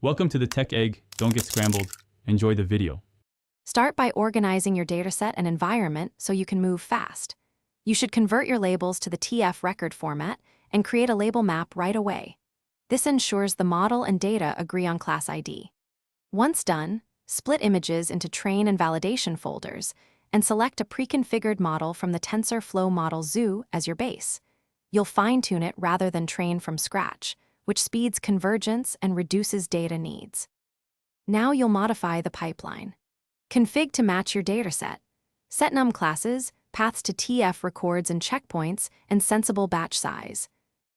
Welcome to the Tech Egg. Don't get scrambled. Enjoy the video. Start by organizing your dataset and environment so you can move fast. You should convert your labels to the TF record format and create a label map right away. This ensures the model and data agree on class ID. Once done, split images into train and validation folders and select a pre-configured model from the Tensorflow model zoo as your base. You'll fine-tune it rather than train from scratch, which speeds convergence and reduces data needs. Now you'll modify the pipeline. Config to match your dataset. Set num classes, paths to TF records and checkpoints, and sensible batch size.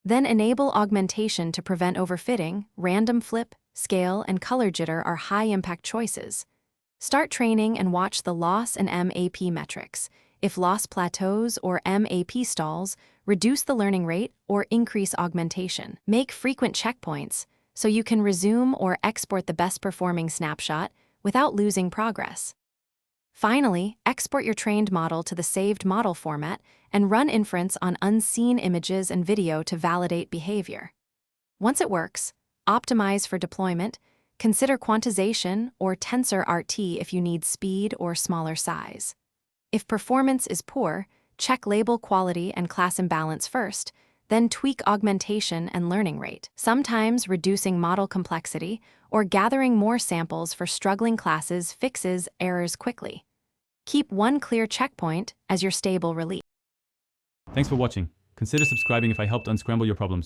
Then enable augmentation to prevent overfitting. Random flip, scale, and color jitter are high-impact choices. Start training and watch the loss and MAP metrics. If loss plateaus or MAP stalls, reduce the learning rate or increase augmentation. Make frequent checkpoints so you can resume or export the best-performing snapshot without losing progress. Finally, export your trained model to the saved model format and run inference on unseen images and video to validate behavior. Once it works, optimize for deployment, consider quantization or TensorRT if you need speed or smaller size. If performance is poor, check label quality and class imbalance first, then tweak augmentation and learning rate, sometimes reducing model complexity or gathering more samples for struggling classes fixes errors quickly. Keep one clear checkpoint as your stable release. Thanks for watching. Consider subscribing if I helped unscramble your problems.